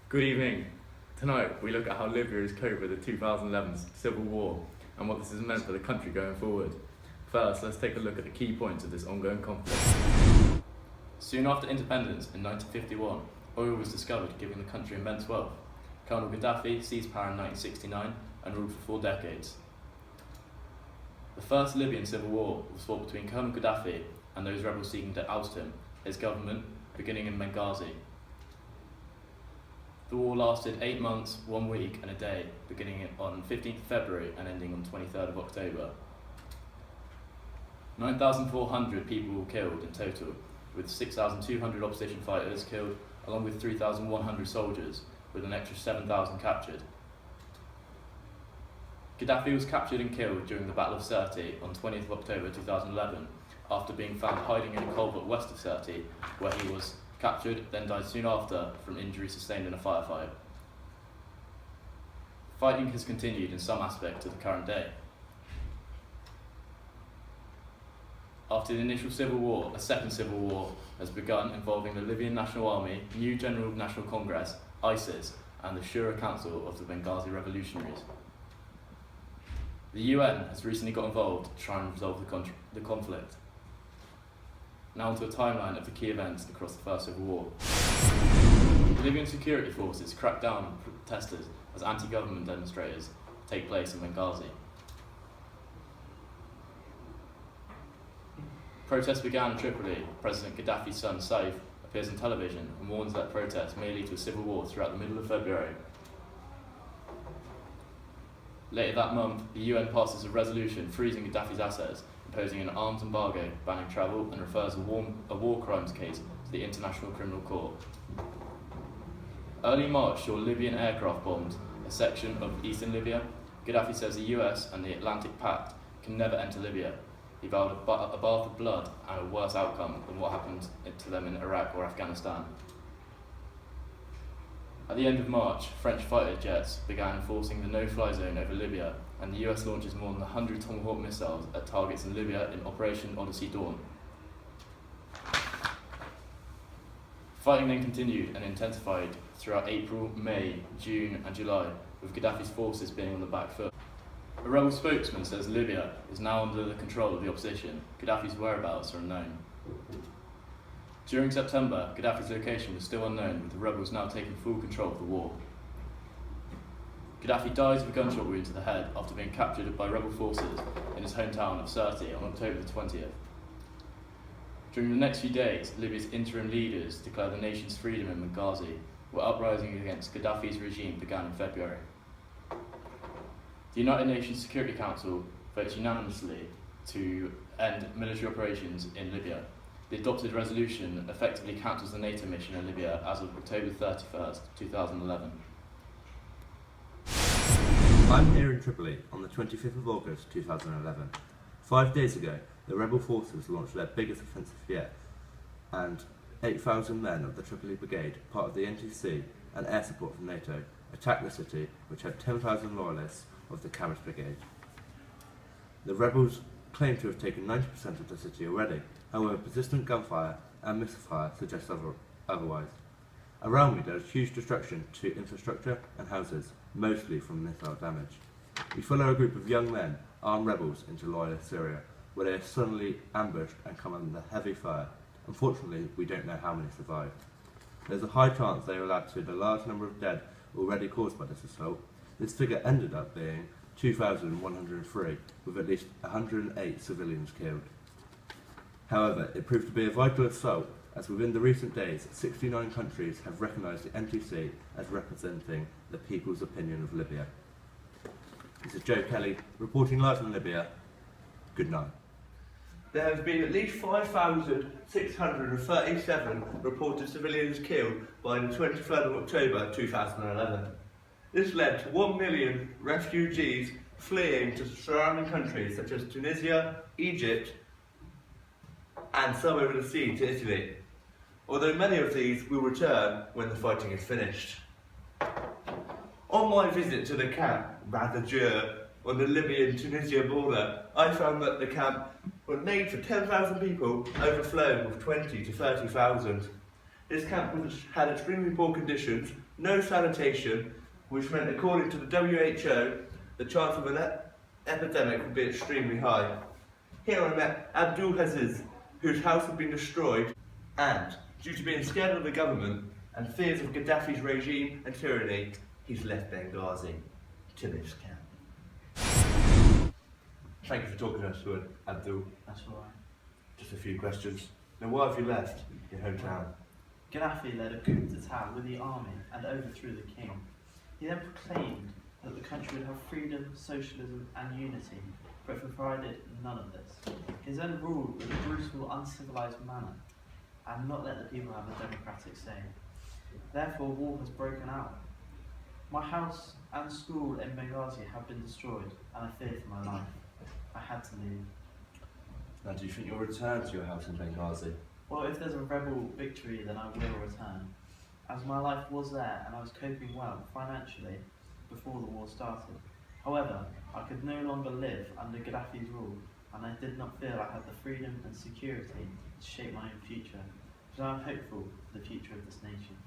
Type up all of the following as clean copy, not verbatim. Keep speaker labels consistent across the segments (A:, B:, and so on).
A: Good evening. Tonight we look at how Libya has coped with the 2011 Civil War and what this has meant for the country going forward. First, let's take a look at the key points of this ongoing conflict. Soon after independence in 1951, oil was discovered, giving the country immense wealth. Colonel Gaddafi seized power in 1969 and ruled for 4 decades. The first Libyan Civil War was fought between Colonel Gaddafi and those rebels seeking to oust him, his government, beginning in Benghazi. The war lasted 8 months, 1 week and a day, beginning on 15th February and ending on 23rd of October. 9,400 people were killed in total, with 6,200 opposition fighters killed, along with 3,100 soldiers, with an extra 7,000 captured. Gaddafi was captured and killed during the Battle of Sirte on 20th of October 2011, after being found hiding in a culvert west of Sirte, where he was captured, then died soon after from injuries sustained in a firefight. Fighting has continued in some aspect to the current day. After the initial civil war, a second civil war has begun involving the Libyan National Army, New General National Congress, ISIS, and the Shura Council of the Benghazi Revolutionaries. The UN has recently got involved to try and resolve the conflict. Now onto a timeline of the key events across the First Civil War. The Libyan security forces cracked down on protesters as anti-government demonstrators take place in Benghazi. Protests began in Tripoli. President Gaddafi's son Saif appears on television and warns that protests may lead to a civil war throughout the middle of February. Later that month, the UN passes a resolution freezing Gaddafi's assets, imposing an arms embargo, banning travel, and refers a war crimes case to the International Criminal Court. Early March saw Libyan aircraft bombed a section of eastern Libya. Gaddafi says the US and the Atlantic Pact can never enter Libya. He vowed a bath of blood and a worse outcome than what happened to them in Iraq or Afghanistan. At the end of March, French fighter jets began enforcing the no-fly zone over Libya, and the US launches more than 100 Tomahawk missiles at targets in Libya in Operation Odyssey Dawn. Fighting then continued and intensified throughout April, May, June and July, with Gaddafi's forces being on the back foot. A rebel spokesman says Libya is now under the control of the opposition. Gaddafi's whereabouts are unknown. During September, Gaddafi's location was still unknown, with the rebels now taking full control of the war. Gaddafi dies of a gunshot wound to the head after being captured by rebel forces in his hometown of Sirte on October the 20th. During the next few days, Libya's interim leaders declared the nation's freedom in Benghazi, where uprising against Gaddafi's regime began in February. The United Nations Security Council votes unanimously to end military operations in Libya. The adopted resolution effectively cancels the NATO mission in Libya as of October 31st, 2011.
B: I'm here in Tripoli on the 25th of August 2011. 5 days ago, the rebel forces launched their biggest offensive yet, and 8,000 men of the Tripoli Brigade, part of the NTC and air support from NATO, attacked the city, which had 10,000 loyalists of the Caris Brigade. The rebels claim to have taken 90% of the city already. However, persistent gunfire and missile fire suggest otherwise. Around me there is huge destruction to infrastructure and houses, mostly from missile damage. We follow a group of young men, armed rebels, into loyalist Syria, where they are suddenly ambushed and come under heavy fire. Unfortunately, we don't know how many survived. There's a high chance they will add to the large number of dead already caused by this assault. This figure ended up being 2,103, with at least 108 civilians killed. However, it proved to be a vital assault, as within the recent days, 69 countries have recognised the NTC as representing the people's opinion of Libya. This is Joe Kelly, reporting live from Libya. Good night.
C: There have been at least 5,637 reported civilians killed by the 23rd of October 2011. This led to 1 million refugees fleeing to surrounding countries such as Tunisia, Egypt, and some over the sea to Italy, although many of these will return when the fighting is finished. On my visit to the camp Radajur on the Libyan-Tunisia border, I found that the camp was made for 10,000 people, overflowing with 20 to 30,000. This camp had extremely poor conditions, no sanitation, which meant, according to the WHO, the chance of an epidemic would be extremely high. Here I met Abdul Aziz, whose house had been destroyed, and, due to being scared of the government and fears of Gaddafi's regime and tyranny, he's left Benghazi to this camp. Thank you for talking to us, Abdul.
D: That's all right.
C: Just a few questions. Now, why have you left your hometown?
D: Gaddafi led a coup d'etat with the army and overthrew the king. He then proclaimed that the country would have freedom, socialism and unity, but provided none of this. He then ruled in a brutal, uncivilized manner and not let the people have a democratic say. Therefore, war has broken out. My house and school in Benghazi have been destroyed and I fear for my life. I had to leave.
C: Now, do you think you'll return to your house in Benghazi?
D: Well, if there's a rebel victory, then I will return, as my life was there and I was coping well financially before the war started. However, I could no longer live under Gaddafi's rule, and I did not feel I had the freedom and security to shape my own future, but I am hopeful for the future of this nation.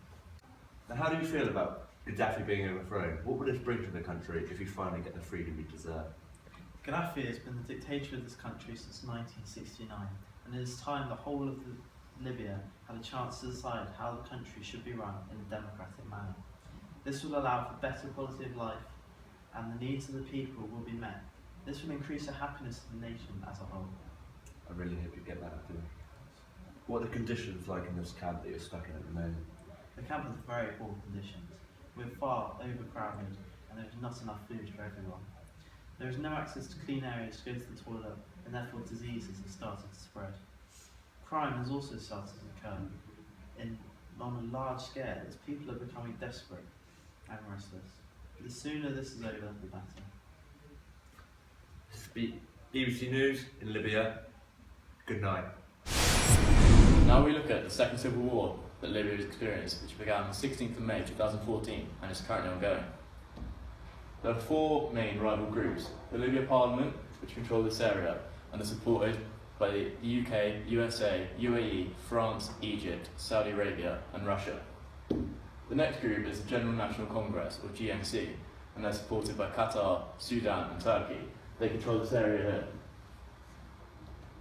C: Now, how do you feel about Gaddafi being overthrown? What would this bring to the country if you finally get the freedom you deserve?
D: Gaddafi has been the dictator of this country since 1969, and it is time the whole of Libya had a chance to decide how the country should be run in a democratic manner. This will allow for better quality of life, and the needs of the people will be met. This will increase the happiness of the nation as a whole.
C: I really hope you get that, Abdul. What are the conditions like in this camp that you're stuck in at the moment?
D: The camp has very poor conditions. We're far overcrowded, and there is not enough food for everyone. There is no access to clean areas to go to the toilet, and therefore diseases have started to spread. Crime has also started to occur on a large scale as people are becoming desperate and restless. The sooner this is over, the better.
C: BBC News in Libya. Good night.
A: Now we look at the Second Civil War that Libya has experienced, which began on the 16th of May 2014 and is currently ongoing. There are four main rival groups: the Libya Parliament, which control this area and are supported by the UK, USA, UAE, France, Egypt, Saudi Arabia and Russia. The next group is the General National Congress, or GNC, and they're supported by Qatar, Sudan and Turkey. They control this area here.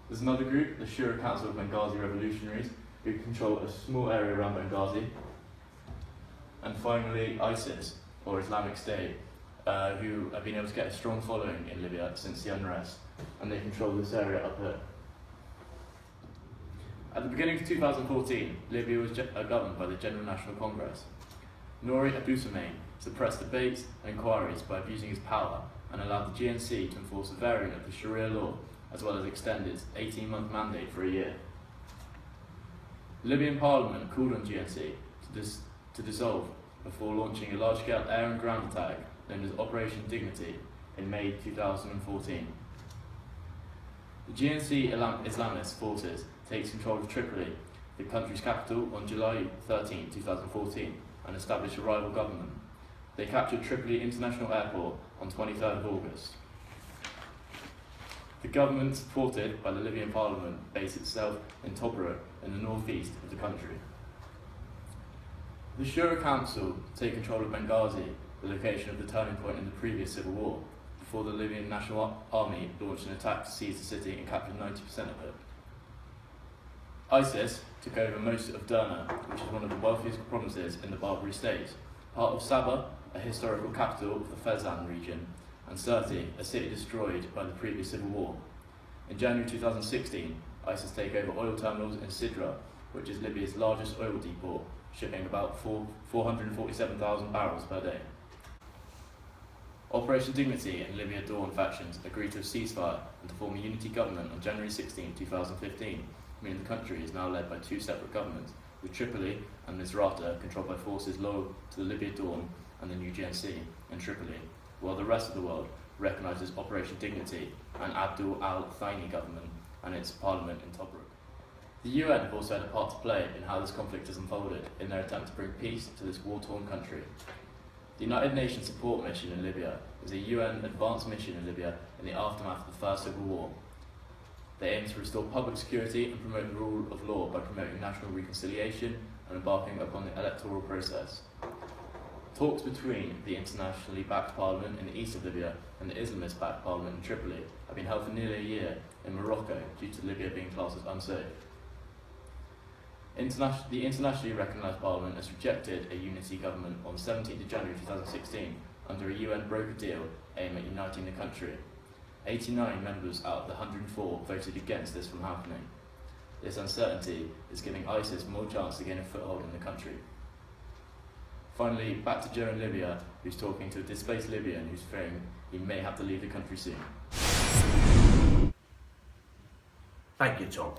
A: There's another group, the Shura Council of Benghazi Revolutionaries, who control a small area around Benghazi. And finally, ISIS, or Islamic State, who have been able to get a strong following in Libya since the unrest, and they control this area up here. At the beginning of 2014, Libya was governed by the General National Congress. Nouri Abusamein suppressed debates and inquiries by abusing his power and allowed the GNC to enforce a variant of the Sharia law, as well as extend its 18-month mandate for a year. The Libyan Parliament called on GNC to dissolve before launching a large-scale air and ground attack known as Operation Dignity in May 2014. The GNC Islamist forces takes control of Tripoli, the country's capital, on July 13, 2014, and established a rival government. They captured Tripoli International Airport on 23rd of August. The government, supported by the Libyan Parliament, based itself in Tobruk in the northeast of the country. The Shura Council take control of Benghazi, the location of the turning point in the previous civil war, before the Libyan National Army launched an attack to seize the city and captured 90% of it. ISIS took over most of Derna, which is one of the wealthiest provinces in the Barbary state, part of Sabah, a historical capital of the Fezzan region, and Sirte, a city destroyed by the previous civil war. In January 2016, ISIS take over oil terminals in Sidra, which is Libya's largest oil depot, shipping about 447,000 barrels per day. Operation Dignity and Libya Dawn factions agreed to a ceasefire and to form a unity government on January 16, 2015, meaning the country is now led by two separate governments, with Tripoli and Misrata controlled by forces loyal to the Libya Dawn and the new GNC in Tripoli, while the rest of the world recognises Operation Dignity and Abdul al-Thani government and its parliament in Tobruk. The UN have also had a part to play in how this conflict has unfolded in their attempt to bring peace to this war-torn country. The United Nations Support Mission in Libya is a UN advanced mission in Libya in the aftermath of the First Civil War. They aim to restore public security and promote the rule of law by promoting national reconciliation and embarking upon the electoral process. Talks between the internationally backed parliament in the east of Libya and the Islamist-backed parliament in Tripoli have been held for nearly a year in Morocco due to Libya being classed as unsafe. The internationally recognised parliament has rejected a unity government on 17th of January 2016 under a UN broker deal aimed at uniting the country. 89 members out of the 104 voted against this from happening. This uncertainty is giving ISIS more chance to gain a foothold in the country. Finally, back to Joe in Libya, who's talking to a displaced Libyan who's fearing he may have to leave the country soon.
C: Thank you, Tom.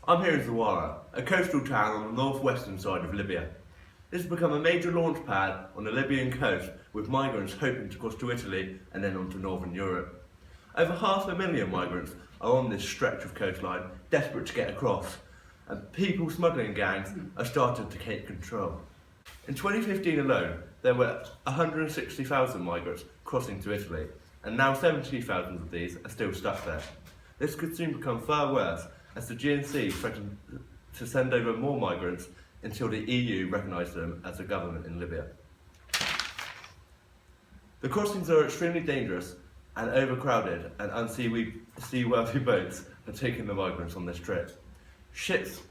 C: I'm here in Zawara, a coastal town on the northwestern side of Libya. This has become a major launch pad on the Libyan coast, with migrants hoping to cross to Italy and then on to northern Europe. Over 500,000 migrants are on this stretch of coastline, desperate to get across, and people smuggling gangs are starting to take control. In 2015 alone, there were 160,000 migrants crossing to Italy, and now 70,000 of these are still stuck there. This could soon become far worse, as the GNC threatened to send over more migrants until the EU recognised them as a government in Libya. The crossings are extremely dangerous and overcrowded, and unseaworthy boats are taking the migrants on this trip. Ships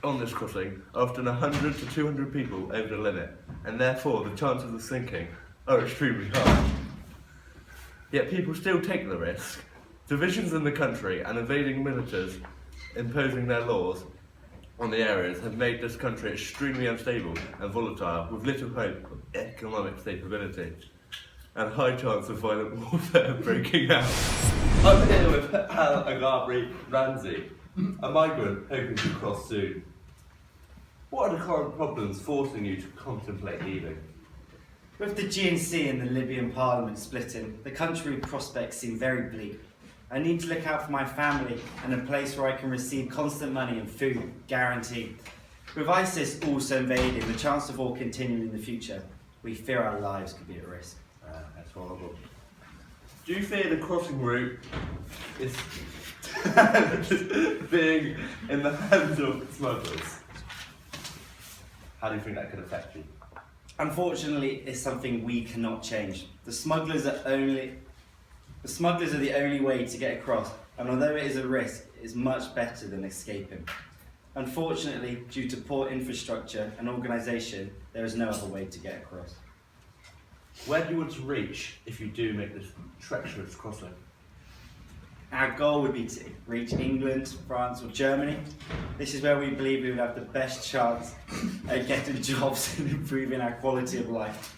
C: on this crossing are often 100 to 200 people over the limit, and therefore the chances of sinking are extremely high. Yet people still take the risk. Divisions in the country and invading militaries imposing their laws on the areas have made this country extremely unstable and volatile, with little hope of economic stability and a high chance of violent warfare breaking out.
B: I'm here with Al Agabri Ramsey, a migrant hoping to cross soon. What are the current problems forcing you to contemplate leaving?
E: With the GNC and the Libyan parliament splitting, the country prospects seem very bleak. I need to look out for my family and a place where I can receive constant money and food, guaranteed. With ISIS also invading, the chance of war continuing in the future, we fear our lives could be at risk.
B: That's horrible. Do you fear the crossing route is being in the hands of smugglers? How do you think that could affect you?
E: Unfortunately, it's something we cannot change. The smugglers are the only way to get across, and although it is a risk, it is much better than escaping. Unfortunately, due to poor infrastructure and organisation, there is no other way to get across.
B: Where do you want to reach if you do make this treacherous crossing?
E: Our goal would be to reach England, France or Germany. This is where we believe we would have the best chance at getting jobs and improving our quality of life.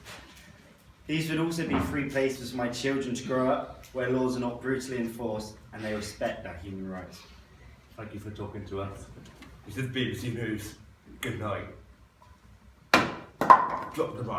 E: These would also be free places for my children to grow up, where laws are not brutally enforced and they respect our human rights.
B: Thank you for talking to us. This is BBC News. Good night. Drop the mic.